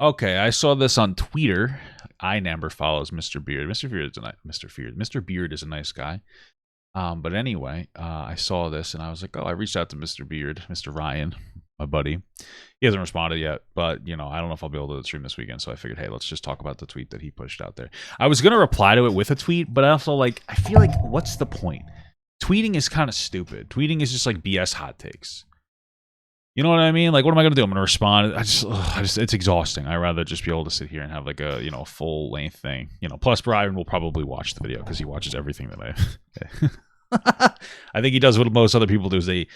Okay, I saw this on Twitter. iNamber follows Mr. Beard. Mr. Beard is a nice guy. But anyway, I saw this and I was like, oh, I reached out to Mr. Beard, Mr. Ryan, my buddy. He hasn't responded yet, but I don't know if I'll be able to stream this weekend. So I figured, hey, let's just talk about the tweet that he pushed out there. I was gonna reply to it with a tweet, but I also I feel like, what's the point? Tweeting is kind of stupid. Tweeting is just like BS hot takes. You know what I mean? Like, what am I going to do? I'm going to respond. It's exhausting. I'd rather just be able to sit here and have like a, full length thing. Plus Brian will probably watch the video because he watches everything that I think he does what most other people do is they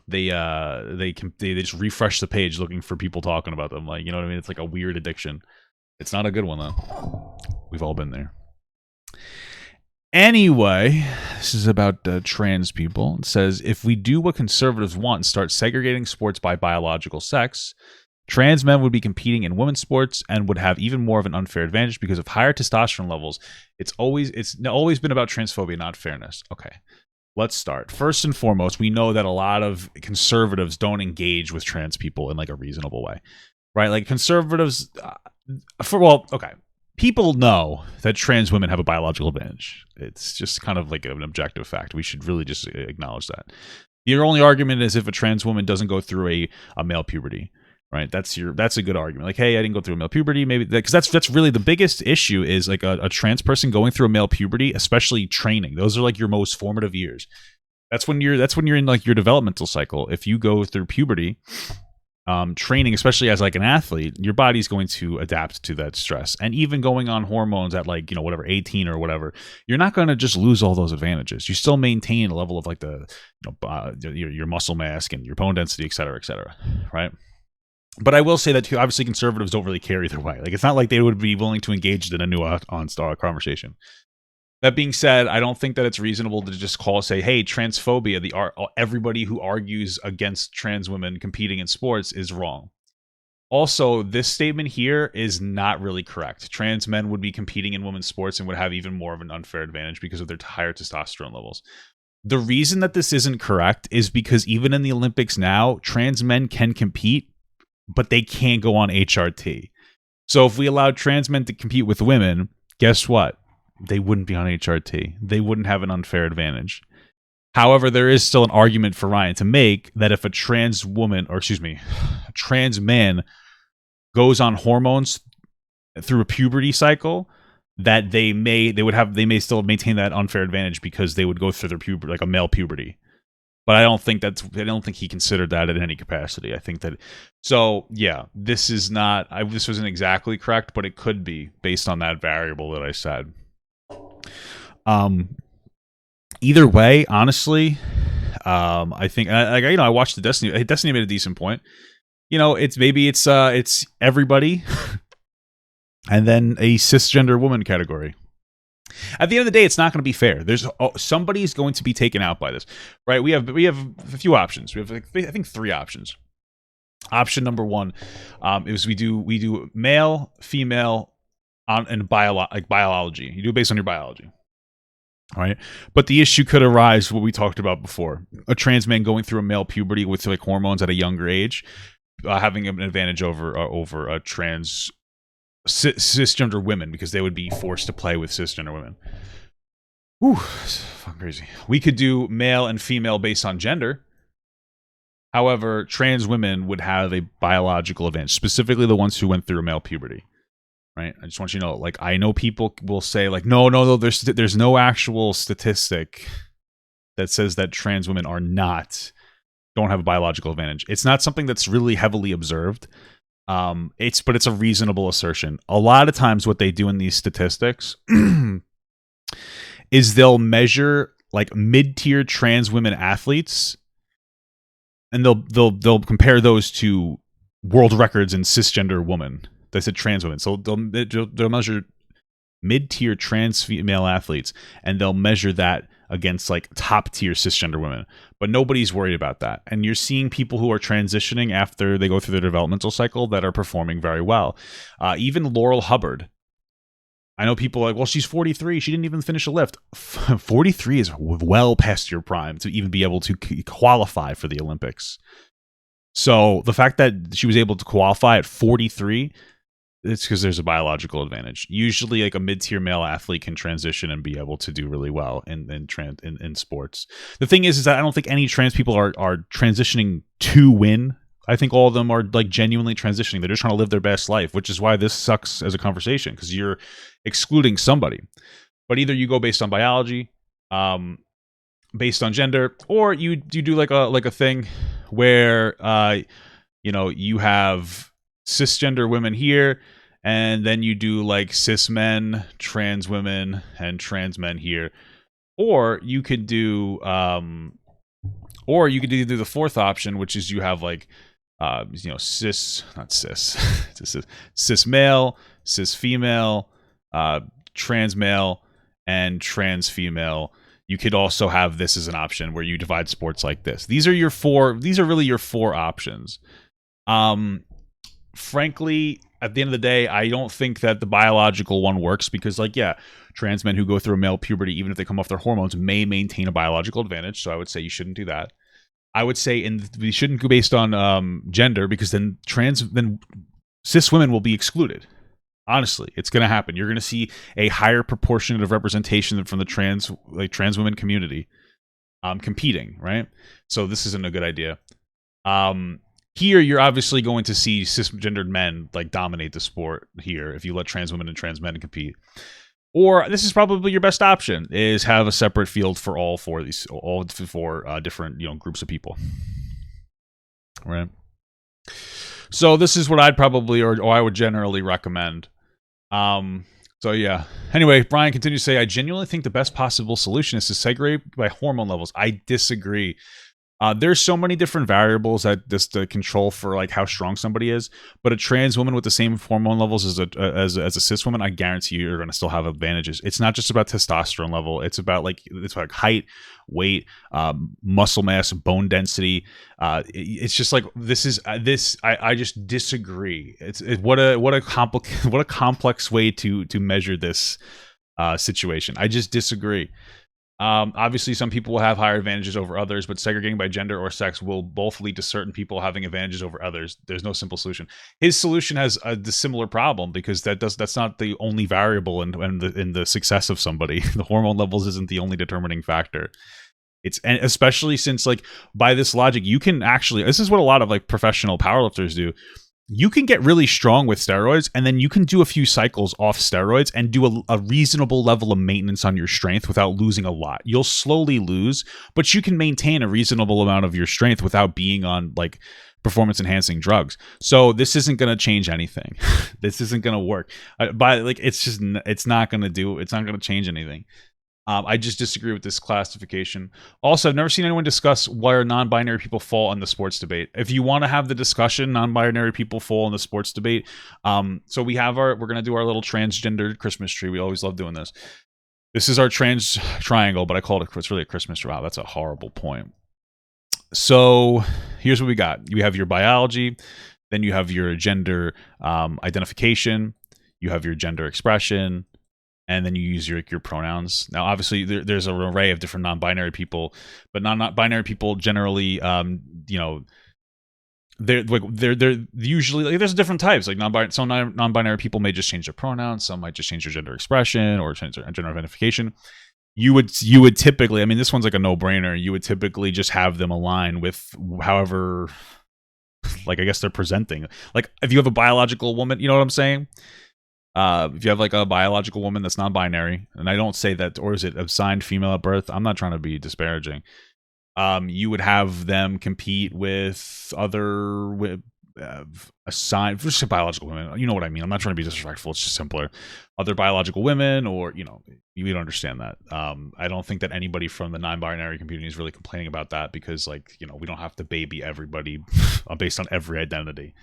just refresh the page looking for people talking about them. Like, you know what I mean? It's like a weird addiction. It's not a good one though. We've all been there. Anyway, this is about trans people. It says, if we do what conservatives want and start segregating sports by biological sex, trans men would be competing in women's sports and would have even more of an unfair advantage because of higher testosterone levels. It's always been about transphobia, not fairness. Okay, let's start. First and foremost, we know that a lot of conservatives don't engage with trans people in like a reasonable way, right? Like conservatives, okay. People know that trans women have a biological advantage. It's just kind of like an objective fact. We should really just acknowledge that. Your only argument is if a trans woman doesn't go through a male puberty, right? That's a good argument. Like, hey, I didn't go through a male puberty, maybe because that's really the biggest issue is like a trans person going through a male puberty, especially training. Those are like your most formative years. That's when you're in like your developmental cycle. If you go through puberty, training, especially as like an athlete, your body's going to adapt to that stress. And even going on hormones at like, whatever, 18 or whatever, you're not going to just lose all those advantages. You still maintain a level of like the, your muscle mass and your bone density, et cetera, right? But I will say that obviously conservatives don't really care either way. Like, it's not like they would be willing to engage in a new on-star conversation. That being said, I don't think that it's reasonable to just say, hey, transphobia, everybody who argues against trans women competing in sports is wrong. Also, this statement here is not really correct. Trans men would be competing in women's sports and would have even more of an unfair advantage because of their higher testosterone levels. The reason that this isn't correct is because even in the Olympics now, trans men can compete, but they can't go on HRT. So if we allowed trans men to compete with women, guess what? They wouldn't be on HRT. They wouldn't have an unfair advantage. However, there is still an argument for Ryan to make that if a trans man goes on hormones through a puberty cycle, that they may still maintain that unfair advantage because they would go through their puberty, like a male puberty. But I don't think he considered that in any capacity. I think that, so yeah, this wasn't exactly correct, but it could be based on that variable that I said. Either way, honestly, I think I watched the Destiny. Destiny made a decent point. It's everybody, and then a cisgender woman category. At the end of the day, it's not going to be fair. Somebody's going to be taken out by this, right? We have a few options. We have I think 3 options. Option number 1 is we do male, female. And biology. You do it based on your biology. All right. But the issue could arise, what we talked about before. A trans man going through a male puberty with like hormones at a younger age, having an advantage over a trans cisgender women because they would be forced to play with cisgender women. Ooh, it's fucking crazy. We could do male and female based on gender. However, trans women would have a biological advantage, specifically the ones who went through a male puberty. Right. I just want you to know, like, I know people will say like, no, there's no actual statistic that says that trans women don't have a biological advantage. It's not something that's really heavily observed. But it's a reasonable assertion. A lot of times what they do in these statistics is they'll measure like mid-tier trans women athletes and they'll compare those to world records in cisgender women. They said trans women. So they'll measure mid-tier trans female athletes, and they'll measure that against like top-tier cisgender women. But nobody's worried about that. And you're seeing people who are transitioning after they go through their developmental cycle that are performing very well. Even Laurel Hubbard. I know people are like, well, she's 43. She didn't even finish a lift. 43 is well past your prime to even be able to qualify for the Olympics. So the fact that she was able to qualify at 43 It's because there's a biological advantage. Usually, like a mid-tier male athlete can transition and be able to do really well in sports. The thing is that I don't think any trans people are transitioning to win. I think all of them are like genuinely transitioning. They're just trying to live their best life, which is why this sucks as a conversation, because you're excluding somebody. But either you go based on biology, based on gender, or you do like a thing where you have cisgender women here, and then you do like cis men, trans women, and trans men here. Or you could do either the fourth option, which is you have like cis, not cis, cis male, cis female, trans male, and trans female. You could also have this as an option where you divide sports like this. These are really your four options. Frankly, at the end of the day, I don't think that the biological one works because, like, yeah, trans men who go through a male puberty, even if they come off their hormones, may maintain a biological advantage. So I would say you shouldn't do that. I would say we shouldn't go based on gender, because then cis women will be excluded. Honestly, it's going to happen. You're going to see a higher proportion of representation from the trans women community competing, right? So this isn't a good idea. Here, you're obviously going to see cisgendered men like dominate the sport here if you let trans women and trans men compete. Or this is probably your best option, is have a separate field for all four different groups of people, right? So this is what I'd probably or I would generally recommend. So yeah. Anyway, Brian continues to say, I genuinely think the best possible solution is to segregate by hormone levels. I disagree. There's so many different variables that just to control for like how strong somebody is, but a trans woman with the same hormone levels as a cis woman, I guarantee you're going to still have advantages. It's not just about testosterone level; it's about height, weight, muscle mass, bone density. It's just like I just disagree. What a complex way to measure this situation. I just disagree. Obviously, some people will have higher advantages over others, but segregating by gender or sex will both lead to certain people having advantages over others. There's no simple solution. His solution has a similar problem because that's not the only variable in the success of somebody. The hormone levels isn't the only determining factor. And especially since, like, by this logic, you can actually, this is what a lot of like professional powerlifters do. You can get really strong with steroids, and then you can do a few cycles off steroids and do a reasonable level of maintenance on your strength without losing a lot. You'll slowly lose, but you can maintain a reasonable amount of your strength without being on like performance enhancing drugs. So this isn't going to change anything. This isn't going to work. It's not going to change anything. I just disagree with this classification. Also, I've never seen anyone discuss where non-binary people fall in the sports debate. If you want to have the discussion, non-binary people fall in the sports debate. So we're going to do our little transgender Christmas tree. We always love doing this. This is our trans triangle, but I call it's really a Christmas tree. Wow, that's a horrible point. So here's what we got. You have your biology, then you have your gender identification, you have your gender expression, and then you use your pronouns. Now, obviously, there's an array of different non-binary people, but non-binary people generally, they're usually like, there's different types. Like some non-binary people may just change their pronouns. Some might just change their gender expression or change their gender identification. You would typically, I mean, this one's like a no-brainer. You would typically just have them align with however, like, I guess they're presenting. Like, if you have a biological woman, you know what I'm saying? If you have like a biological woman that's non-binary, and I don't say that, or is it assigned female at birth? I'm not trying to be disparaging. You would have them compete with other assigned, just biological women. You know what I mean? I'm not trying to be disrespectful. It's just simpler. Other biological women, or you don't understand that. I don't think that anybody from the non-binary community is really complaining about that because, like, we don't have to baby everybody based on every identity.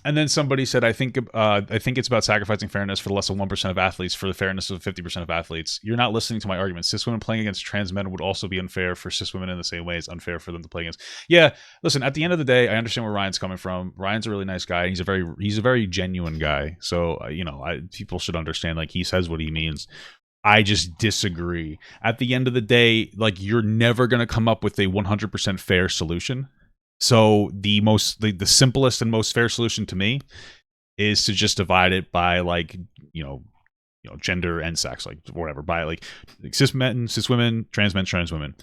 And then somebody said, I think it's about sacrificing fairness for the less than 1% of athletes for the fairness of 50% of athletes. You're not listening to my argument. Cis women playing against trans men would also be unfair for cis women in the same way it's unfair for them to play against. Yeah, listen, at the end of the day, I understand where Ryan's coming from. Ryan's a really nice guy. He's a very genuine guy. So, people should understand, like, he says what he means. I just disagree. At the end of the day, like, you're never going to come up with a 100% fair solution. So the simplest and most fair solution to me is to just divide it by like, gender and sex, like whatever, by like cis men, cis women, trans women.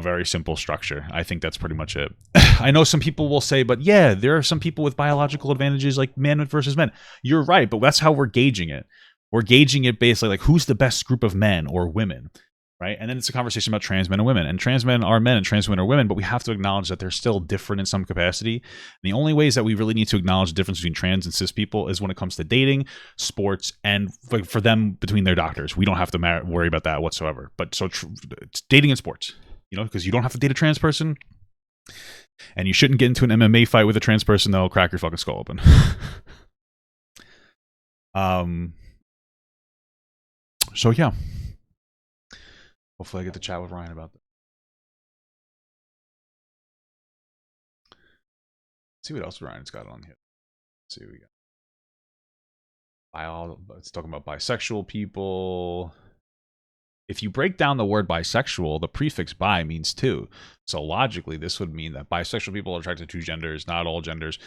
Very simple structure. I think that's pretty much it. I know some people will say, but yeah, there are some people with biological advantages, like men versus men. You're right, but that's how we're gauging it. We're gauging it basically like who's the best group of men or women, right? And then it's a conversation about trans men and women. And trans men are men and trans women are women, but we have to acknowledge that they're still different in some capacity. And the only ways that we really need to acknowledge the difference between trans and cis people is when it comes to dating, sports, and like for them between their doctors. We don't have to worry about that whatsoever. But so it's dating and sports, because you don't have to date a trans person. And you shouldn't get into an MMA fight with a trans person that'll crack your fucking skull open. So yeah. Hopefully I get to chat with Ryan about that. Let's see what else Ryan's got on here. Let's see what we got. It's talking about bisexual people. If you break down the word bisexual, the prefix bi means two. So logically, this would mean that bisexual people are attracted to two genders, not all genders.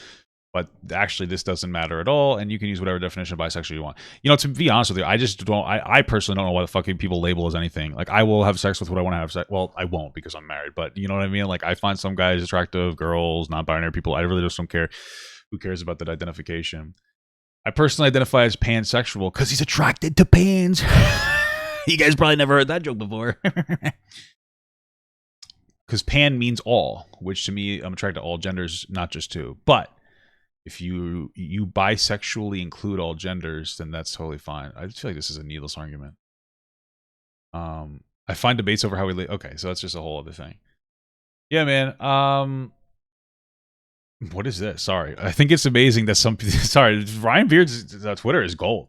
But actually, this doesn't matter at all, and you can use whatever definition of bisexual you want. To be honest with you, I just don't. I personally don't know why the fucking people label as anything. Like, I will have sex with what I want to have sex. Well, I won't because I'm married, but you know what I mean. Like, I find some guys attractive, girls, non-binary people. I really just don't care. Who cares about that identification? I personally identify as pansexual because he's attracted to pans. You guys probably never heard that joke before. Because pan means all, which to me, I'm attracted to all genders, not just two. But if you bisexually include all genders, then that's totally fine. I feel like this is a needless argument. I find debates over how we live. Okay, so that's just a whole other thing. Yeah, man. What is this? Sorry. I think it's amazing that some sorry, Ryan Beard's Twitter is gold.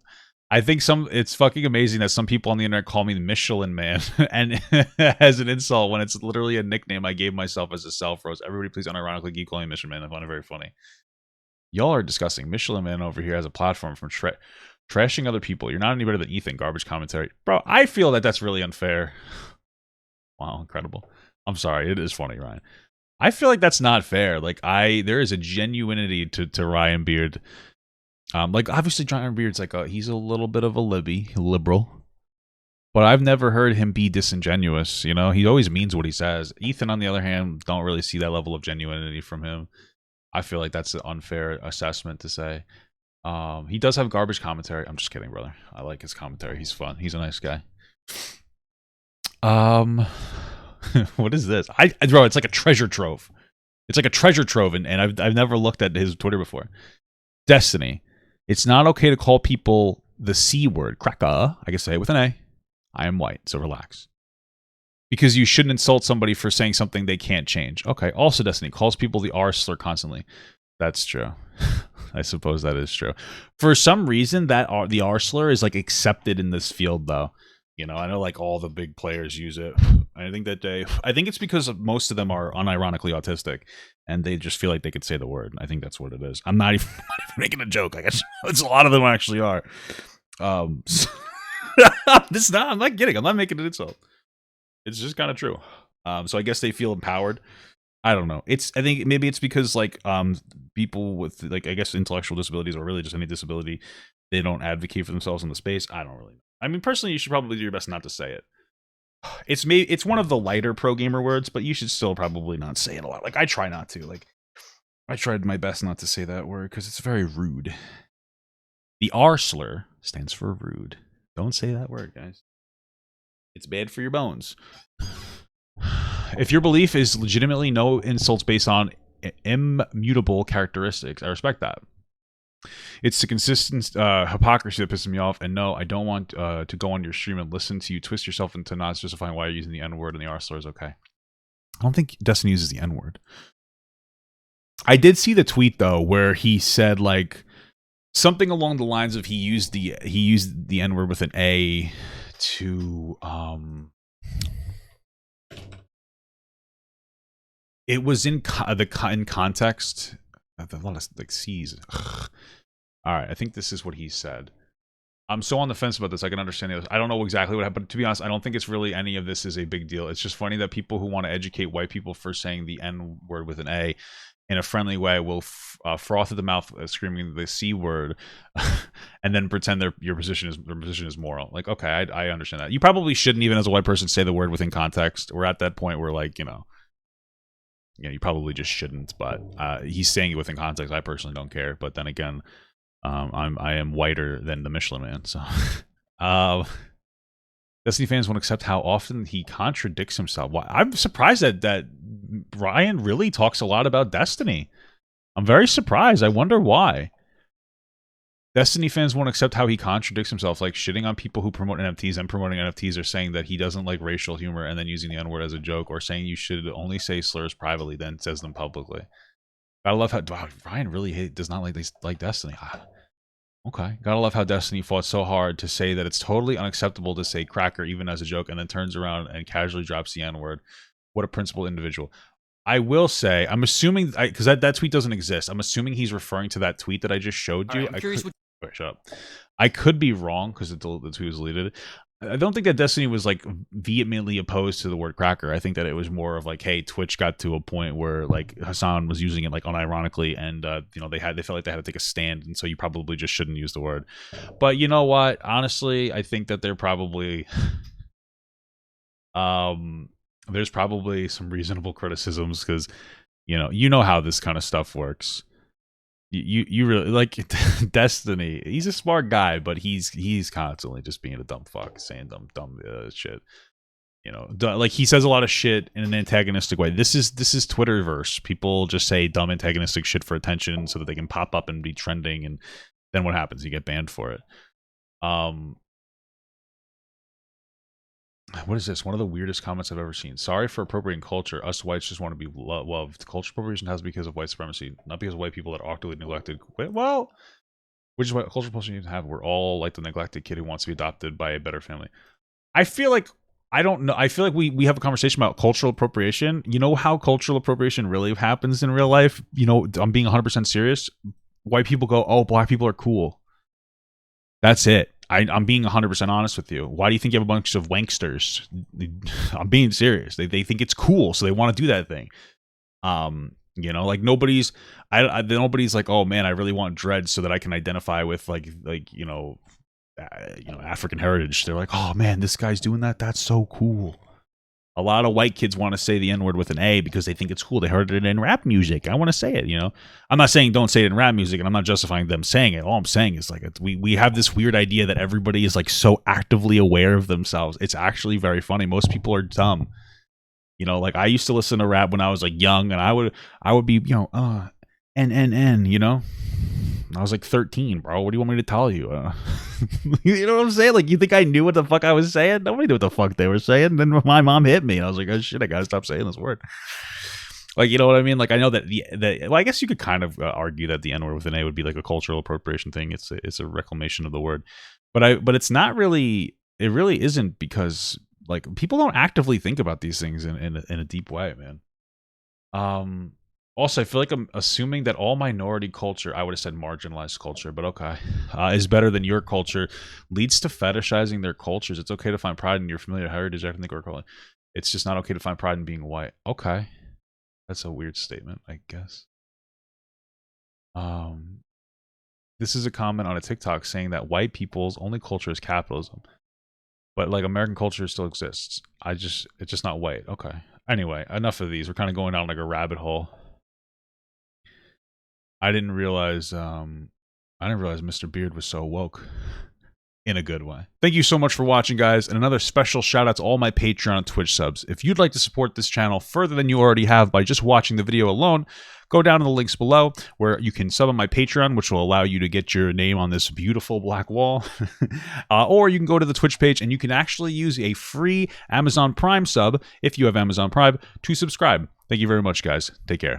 I think it's fucking amazing that some people on the internet call me the Michelin Man and as an insult when it's literally a nickname I gave myself as a self-roast. Everybody please unironically keep calling me Michelin Man. I find it very funny. Y'all are disgusting. Michelin Man over here has a platform from trashing other people. You're not any better than Ethan. Garbage commentary. Bro, I feel that that's really unfair. Wow, incredible. I'm sorry. It is funny, Ryan. I feel like that's not fair. Like, there is a genuinity to Ryan Beard. Like, obviously, Ryan Beard's like, he's a little bit of a liberal. But I've never heard him be disingenuous. He always means what he says. Ethan, on the other hand, don't really see that level of genuinity from him. I feel like that's an unfair assessment to say. He does have garbage commentary. I'm just kidding, brother. I like his commentary. He's fun. He's a nice guy. What is this? Bro, it's like a treasure trove. It's like a treasure trove, and I've never looked at his Twitter before. Destiny. It's not okay to call people the C word. Cracker. I can say it with an A. I am white, so relax. Because you shouldn't insult somebody for saying something they can't change. Okay. Also, Destiny calls people the R slur constantly. That's true. I suppose that is true. For some reason, the R slur is like accepted in this field, though. I know like all the big players use it. I think it's because most of them are unironically autistic, and they just feel like they could say the word. I think that's what it is. I'm not even making a joke. I guess it's a lot of them actually are. I'm not kidding. I'm not making an insult. It's just kind of true. So I guess they feel empowered. I don't know. I think maybe it's because like people with like I guess intellectual disabilities or really just any disability, they don't advocate for themselves in the space. I don't really know. I mean, personally, you should probably do your best not to say it. It's one of the lighter pro gamer words, but you should still probably not say it a lot. Like I try not to. Like I tried my best not to say that word because it's very rude. The R slur stands for rude. Don't say that word, guys. It's bad for your bones. If your belief is legitimately no insults based on immutable characteristics, I respect that. It's the consistent hypocrisy that pisses me off. And no, I don't want to go on your stream and listen to you twist yourself into knots justifying why you're using the N-word and the R slur is okay. I don't think Destiny uses the N-word. I did see the tweet though where he said like something along the lines of he used the N-word with an A to it was in context. A lot of like C's. All right, I think this is what he said. I'm so on the fence about this. I can understand the other. I don't know exactly what happened, but to be honest, I don't think it's really any of this is a big deal. It's just funny that people who want to educate white people for saying the N word with an A in a friendly way will froth at the mouth, screaming the C word, and then pretend their position is moral. Like, okay, I understand that. You probably shouldn't even as a white person say the word within context. We're at that point where, like, you probably just shouldn't. But he's saying it within context. I personally don't care. But then again, I am whiter than the Michelin Man, so Destiny fans won't accept how often he contradicts himself. I'm surprised that Ryan really talks a lot about Destiny. I'm very surprised. I wonder why. Destiny fans won't accept how he contradicts himself, like shitting on people who promote NFTs and promoting NFTs, or saying that he doesn't like racial humor and then using the N-word as a joke, or saying you should only say slurs privately, then says them publicly. I love how Ryan really does not like Destiny. Okay. Gotta love how Destiny fought so hard to say that it's totally unacceptable to say cracker even as a joke, and then turns around and casually drops the N-word. What a principled individual. I will say, I'm assuming, because that tweet doesn't exist, I'm assuming he's referring to that tweet that I just showed you. Right, I'm curious wait, shut up. I could be wrong because the tweet was deleted. I don't think that Destiny was like vehemently opposed to the word cracker. I think that it was more of like, hey, Twitch got to a point where like Hassan was using it like unironically, and they felt like they had to take a stand, and so you probably just shouldn't use the word. But you know what? Honestly, I think that they're probably there's probably some reasonable criticisms, because you know how this kind of stuff works. You really like Destiny. He's a smart guy, but he's constantly just being a dumb fuck, saying dumb shit. Like he says a lot of shit in an antagonistic way. This is Twitterverse. People just say dumb antagonistic shit for attention so that they can pop up and be trending, and then what happens? You get banned for it. What is this? One of the weirdest comments I've ever seen. Sorry for appropriating culture. Us whites just want to be loved. Culture appropriation has because of white supremacy, not because of white people that are actively neglected. Well, which is what culture appropriation you have. We're all like the neglected kid who wants to be adopted by a better family. I feel like, I don't know. I feel like we have a conversation about cultural appropriation. You know how cultural appropriation really happens in real life? I'm being 100% serious. White people go, oh, black people are cool. That's it. I'm being 100% honest with you. Why do you think you have a bunch of wanksters? I'm being serious. They think it's cool, so they want to do that thing. Like nobody's like, oh man, I really want dreads so that I can identify with like African heritage. They're like, oh man, this guy's doing that. That's so cool. A lot of white kids want to say the N-word with an A because they think it's cool. They heard it in rap music. I want to say it, I'm not saying don't say it in rap music, and I'm not justifying them saying it. All I'm saying is like we have this weird idea that everybody is like so actively aware of themselves. It's actually very funny. Most people are dumb. Like I used to listen to rap when I was like young, and I would be, N, I was like 13, bro. What do you want me to tell you? You know what I'm saying? Like, you think I knew what the fuck I was saying? Nobody knew what the fuck they were saying. Then my mom hit me, and I was like, oh shit, I gotta stop saying this word. Like, you know what I mean? Like, I know that well, I guess you could kind of argue that the N-word with an A would be like a cultural appropriation thing. It's a reclamation of the word, but it's not really. It really isn't, because like people don't actively think about these things in a deep way, man. Also, I feel like I'm assuming that all minority culture, I would have said marginalized culture, but okay, is better than your culture, leads to fetishizing their cultures. It's okay to find pride in your familiar heritage. I think we're calling. It's just not okay to find pride in being white. Okay, that's a weird statement, I guess. This is a comment on a TikTok saying that white people's only culture is capitalism, but like American culture still exists. It's just not white. Okay. Anyway, enough of these. We're kind of going down like a rabbit hole. I didn't realize Mr. Beard was so woke in a good way. Thank you so much for watching, guys, and another special shout out to all my Patreon and Twitch subs. If you'd like to support this channel further than you already have by just watching the video alone, go down to the links below where you can sub on my Patreon, which will allow you to get your name on this beautiful black wall. Or you can go to the Twitch page and you can actually use a free Amazon Prime sub, if you have Amazon Prime, to subscribe. Thank you very much, guys. Take care.